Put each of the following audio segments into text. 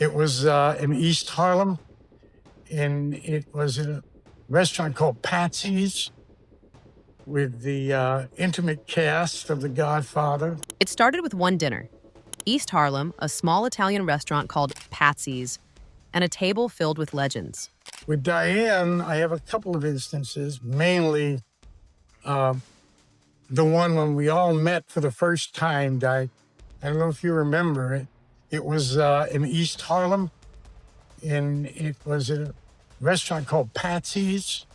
It was in East Harlem, and it was in a restaurant called Patsy's with the intimate cast of The Godfather. It started with one dinner. East Harlem, a small Italian restaurant called Patsy's, and a table filled with legends. With Diane, I have a couple of instances, mainly the one when we all met for the first time. I don't know if you remember it. It was in East Harlem, and it was in a restaurant called Patsy's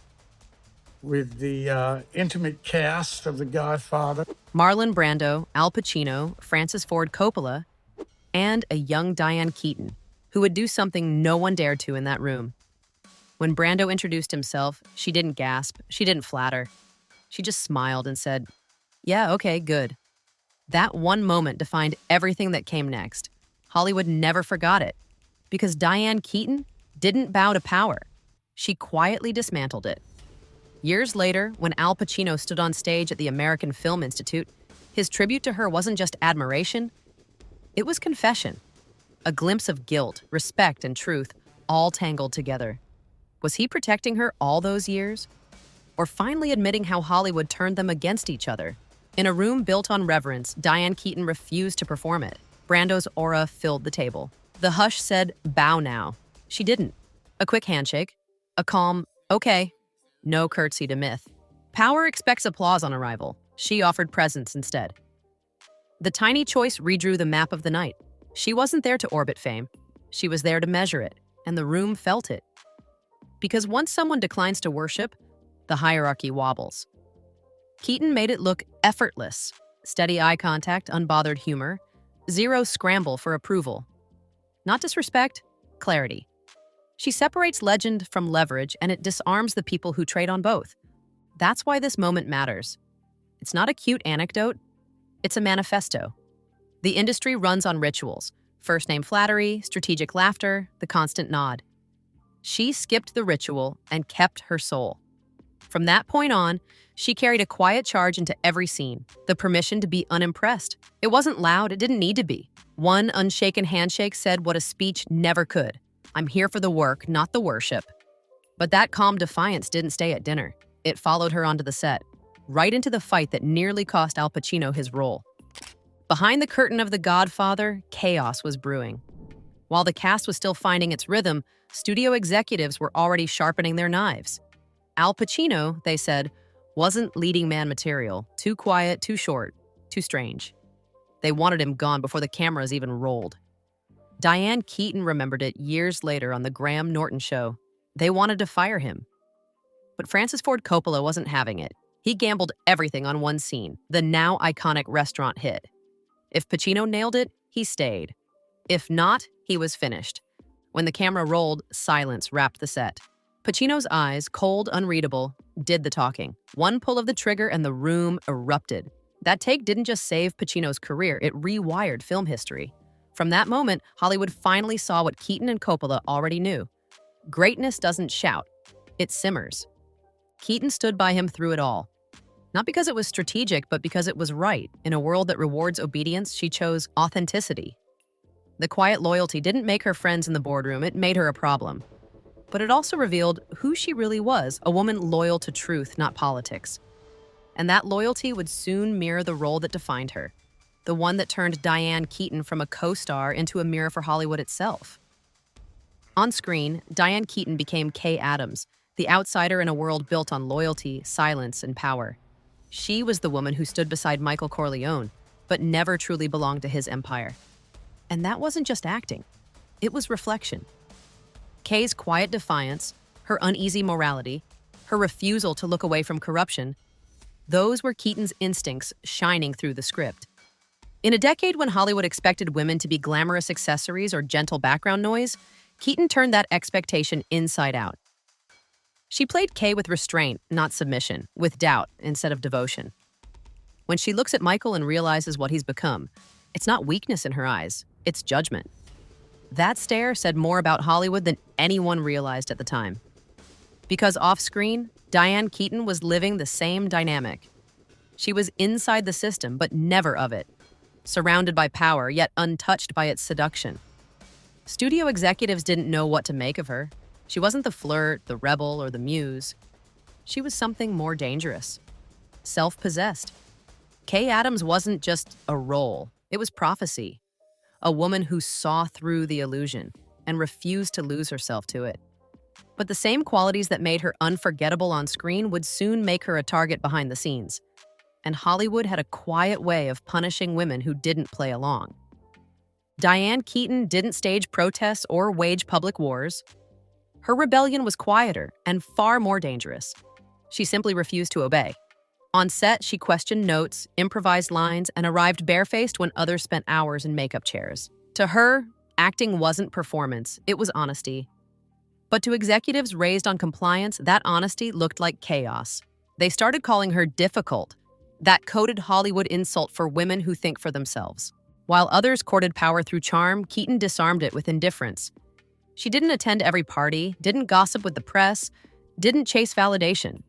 with the intimate cast of The Godfather. Marlon Brando, Al Pacino, Francis Ford Coppola, and a young Diane Keaton, who would do something no one dared to in that room. When Brando introduced himself, she didn't gasp, she didn't flatter. She just smiled and said, "Yeah, okay, good." That one moment defined everything that came next. Hollywood never forgot it, because Diane Keaton didn't bow to power. She quietly dismantled it. Years later, when Al Pacino stood on stage at the American Film Institute, his tribute to her wasn't just admiration, it was confession. A glimpse of guilt, respect, and truth, all tangled together. Was he protecting her all those years? Or finally admitting how Hollywood turned them against each other? In a room built on reverence, Diane Keaton refused to perform it. Brando's aura filled the table. The hush said, "Bow now." She didn't. A quick handshake. A calm, "Okay." No curtsy to myth. Power expects applause on arrival. She offered presence instead. The tiny choice redrew the map of the night. She wasn't there to orbit fame. She was there to measure it, and the room felt it. Because once someone declines to worship, the hierarchy wobbles. Keaton made it look effortless. Steady eye contact, unbothered humor, zero scramble for approval. Not disrespect, clarity. She separates legend from leverage, and it disarms the people who trade on both. That's why this moment matters. It's not a cute anecdote, it's a manifesto. The industry runs on rituals: first-name flattery, strategic laughter, the constant nod. She skipped the ritual and kept her soul. From that point on, she carried a quiet charge into every scene, the permission to be unimpressed. It wasn't loud, it didn't need to be. One unshaken handshake said what a speech never could: "I'm here for the work, not the worship." But that calm defiance didn't stay at dinner. It followed her onto the set, right into the fight that nearly cost Al Pacino his role. Behind the curtain of The Godfather, chaos was brewing. While the cast was still finding its rhythm, studio executives were already sharpening their knives. Al Pacino, they said, wasn't leading man material. Too quiet, too short, too strange. They wanted him gone before the cameras even rolled. Diane Keaton remembered it years later on the Graham Norton show. They wanted to fire him. But Francis Ford Coppola wasn't having it. He gambled everything on one scene, the now iconic restaurant hit. If Pacino nailed it, he stayed. If not, he was finished. When the camera rolled, silence wrapped the set. Pacino's eyes, cold, unreadable, did the talking. One pull of the trigger and the room erupted. That take didn't just save Pacino's career, it rewired film history. From that moment, Hollywood finally saw what Keaton and Coppola already knew. Greatness doesn't shout, it simmers. Keaton stood by him through it all. Not because it was strategic, but because it was right. In a world that rewards obedience, she chose authenticity. The quiet loyalty didn't make her friends in the boardroom, it made her a problem. But it also revealed who she really was, a woman loyal to truth, not politics. And that loyalty would soon mirror the role that defined her, the one that turned Diane Keaton from a co-star into a mirror for Hollywood itself. On screen, Diane Keaton became Kay Adams, the outsider in a world built on loyalty, silence, and power. She was the woman who stood beside Michael Corleone, but never truly belonged to his empire. And that wasn't just acting, it was reflection. Kay's quiet defiance, her uneasy morality, her refusal to look away from corruption, those were Keaton's instincts shining through the script. In a decade when Hollywood expected women to be glamorous accessories or gentle background noise, Keaton turned that expectation inside out. She played Kay with restraint, not submission, with doubt instead of devotion. When she looks at Michael and realizes what he's become, it's not weakness in her eyes, it's judgment. That stare said more about Hollywood than anyone realized at the time. Because off-screen, Diane Keaton was living the same dynamic. She was inside the system, but never of it. Surrounded by power, yet untouched by its seduction. Studio executives didn't know what to make of her. She wasn't the flirt, the rebel, or the muse. She was something more dangerous, self-possessed. Kay Adams wasn't just a role, it was prophecy. A woman who saw through the illusion and refused to lose herself to it. But the same qualities that made her unforgettable on screen would soon make her a target behind the scenes. And Hollywood had a quiet way of punishing women who didn't play along. Diane Keaton didn't stage protests or wage public wars. Her rebellion was quieter and far more dangerous. She simply refused to obey. On set, she questioned notes, improvised lines, and arrived barefaced when others spent hours in makeup chairs. To her, acting wasn't performance, it was honesty. But to executives raised on compliance, that honesty looked like chaos. They started calling her difficult, that coded Hollywood insult for women who think for themselves. While others courted power through charm, Keaton disarmed it with indifference. She didn't attend every party, didn't gossip with the press, didn't chase validation.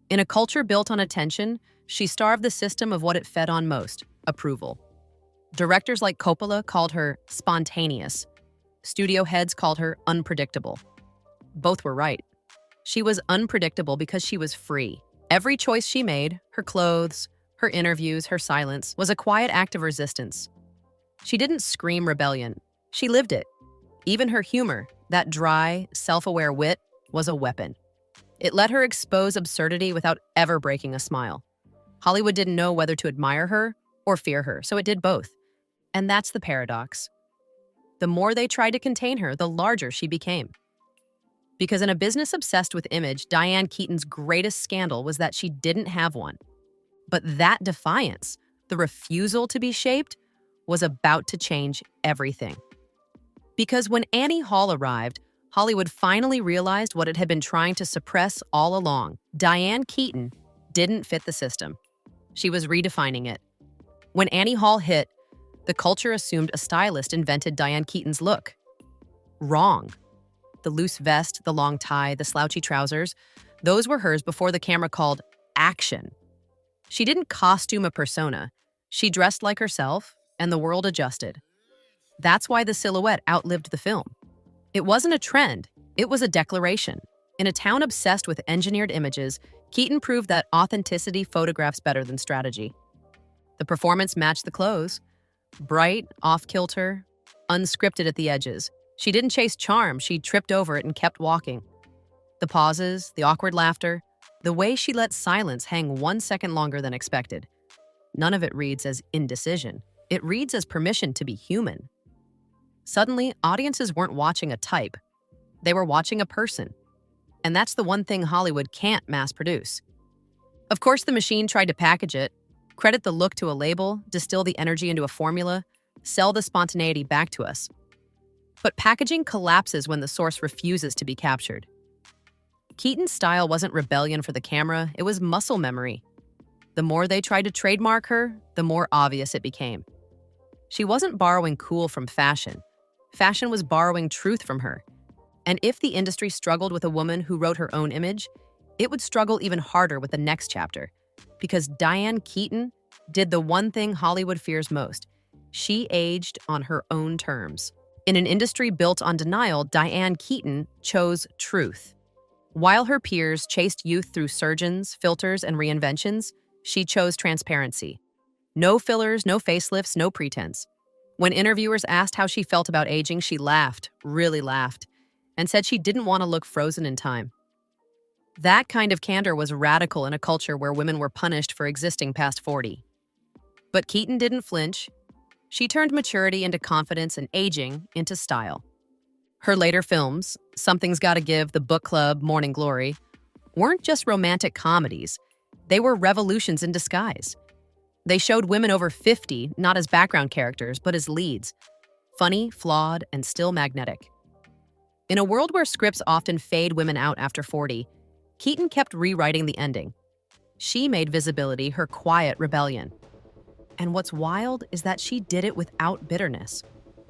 In a culture built on attention, she starved the system of what it fed on most: approval. Directors like Coppola called her spontaneous. Studio heads called her unpredictable. Both were right. She was unpredictable because she was free. Every choice she made, her clothes, her interviews, her silence, was a quiet act of resistance. She didn't scream rebellion. She lived it. Even her humor, that dry, self-aware wit, was a weapon. It let her expose absurdity without ever breaking a smile. Hollywood didn't know whether to admire her or fear her, so it did both. And that's the paradox. The more they tried to contain her, the larger she became. Because in a business obsessed with image, Diane Keaton's greatest scandal was that she didn't have one. But that defiance, the refusal to be shaped, was about to change everything. Because when Annie Hall arrived, Hollywood finally realized what it had been trying to suppress all along. Diane Keaton didn't fit the system. She was redefining it. When Annie Hall hit, the culture assumed a stylist invented Diane Keaton's look. Wrong. The loose vest, the long tie, the slouchy trousers, those were hers before the camera called action. She didn't costume a persona. She dressed like herself, and the world adjusted. That's why the silhouette outlived the film. It wasn't a trend, it was a declaration. In a town obsessed with engineered images, Keaton proved that authenticity photographs better than strategy. The performance matched the clothes. Bright, off-kilter, unscripted at the edges. She didn't chase charm, she tripped over it and kept walking. The pauses, the awkward laughter, the way she let silence hang 1 second longer than expected. None of it reads as indecision. It reads as permission to be human. Suddenly, audiences weren't watching a type. They were watching a person. And that's the one thing Hollywood can't mass produce. Of course, the machine tried to package it, credit the look to a label, distill the energy into a formula, sell the spontaneity back to us. But packaging collapses when the source refuses to be captured. Keaton's style wasn't rebellion for the camera, it was muscle memory. The more they tried to trademark her, the more obvious it became. She wasn't borrowing cool from fashion. Fashion was borrowing truth from her. And if the industry struggled with a woman who wrote her own image, it would struggle even harder with the next chapter. Because Diane Keaton did the one thing Hollywood fears most. She aged on her own terms. In an industry built on denial, Diane Keaton chose truth. While her peers chased youth through surgeons, filters, and reinventions, she chose transparency. No fillers, no facelifts, no pretense. When interviewers asked how she felt about aging, she laughed, really laughed, and said she didn't want to look frozen in time. That kind of candor was radical in a culture where women were punished for existing past 40. But Keaton didn't flinch. She turned maturity into confidence and aging into style. Her later films, Something's Gotta Give, The Book Club, Morning Glory, weren't just romantic comedies. They were revolutions in disguise. They showed women over 50 not as background characters, but as leads. Funny, flawed, and still magnetic. In a world where scripts often fade women out after 40, Keaton kept rewriting the ending. She made visibility her quiet rebellion. And what's wild is that she did it without bitterness.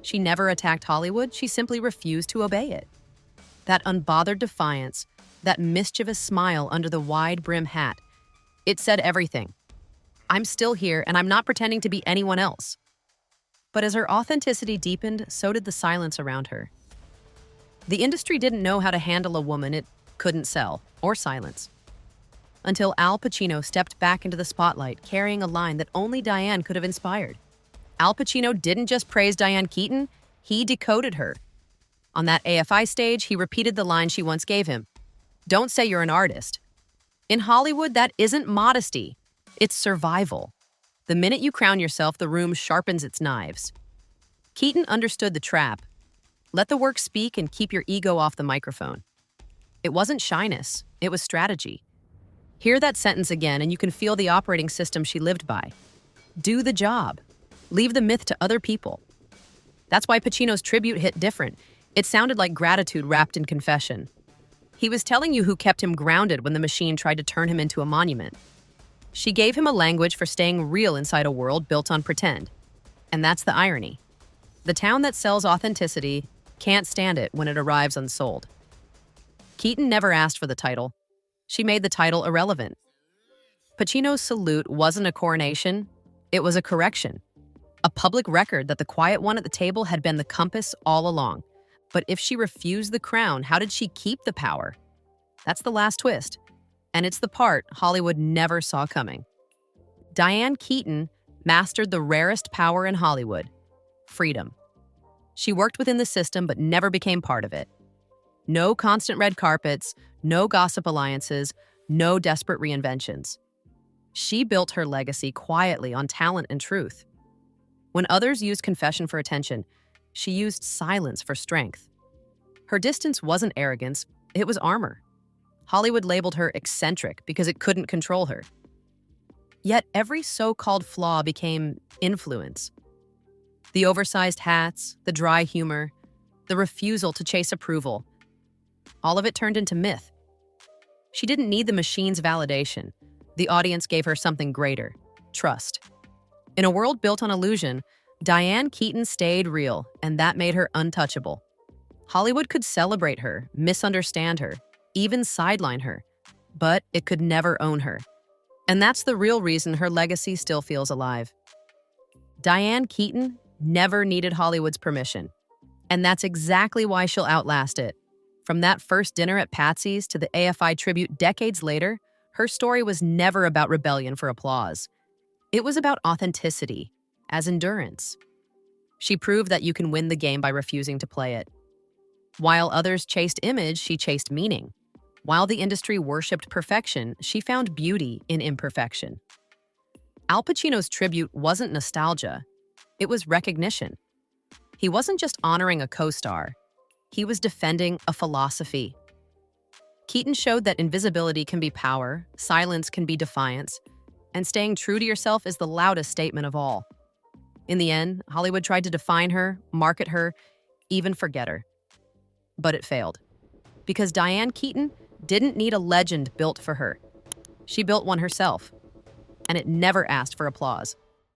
She never attacked Hollywood, she simply refused to obey it. That unbothered defiance, that mischievous smile under the wide brim hat, it said everything. I'm still here and I'm not pretending to be anyone else. But as her authenticity deepened, so did the silence around her. The industry didn't know how to handle a woman it couldn't sell or silence. Until Al Pacino stepped back into the spotlight, carrying a line that only Diane could have inspired. Al Pacino didn't just praise Diane Keaton, he decoded her. On that AFI stage, he repeated the line she once gave him. Don't say you're an artist. In Hollywood, that isn't modesty. It's survival. The minute you crown yourself, the room sharpens its knives. Keaton understood the trap. Let the work speak and keep your ego off the microphone. It wasn't shyness, it was strategy. Hear that sentence again and you can feel the operating system she lived by. Do the job. Leave the myth to other people. That's why Pacino's tribute hit different. It sounded like gratitude wrapped in confession. He was telling you who kept him grounded when the machine tried to turn him into a monument. She gave him a language for staying real inside a world built on pretend. And that's the irony. The town that sells authenticity can't stand it when it arrives unsold. Keaton never asked for the title. She made the title irrelevant. Pacino's salute wasn't a coronation, it was a correction. A public record that the quiet one at the table had been the compass all along. But if she refused the crown, how did she keep the power? That's the last twist. And it's the part Hollywood never saw coming. Diane Keaton mastered the rarest power in Hollywood, freedom. She worked within the system but never became part of it. No constant red carpets, no gossip alliances, no desperate reinventions. She built her legacy quietly on talent and truth. When others used confession for attention, she used silence for strength. Her distance wasn't arrogance, it was armor. Hollywood labeled her eccentric because it couldn't control her. Yet every so-called flaw became influence. The oversized hats, the dry humor, the refusal to chase approval. All of it turned into myth. She didn't need the machine's validation. The audience gave her something greater, trust. In a world built on illusion, Diane Keaton stayed real, and that made her untouchable. Hollywood could celebrate her, misunderstand her, even sideline her, but it could never own her. And that's the real reason her legacy still feels alive. Diane Keaton never needed Hollywood's permission, and that's exactly why she'll outlast it. From that first dinner at Patsy's to the AFI tribute decades later, her story was never about rebellion for applause. It was about authenticity, as endurance. She proved that you can win the game by refusing to play it. While others chased image, she chased meaning. While the industry worshipped perfection, she found beauty in imperfection. Al Pacino's tribute wasn't nostalgia, it was recognition. He wasn't just honoring a co-star, he was defending a philosophy. Keaton showed that invisibility can be power, silence can be defiance, and staying true to yourself is the loudest statement of all. In the end, Hollywood tried to define her, market her, even forget her. But it failed. Because Diane Keaton didn't need a legend built for her. She built one herself. And it never asked for applause.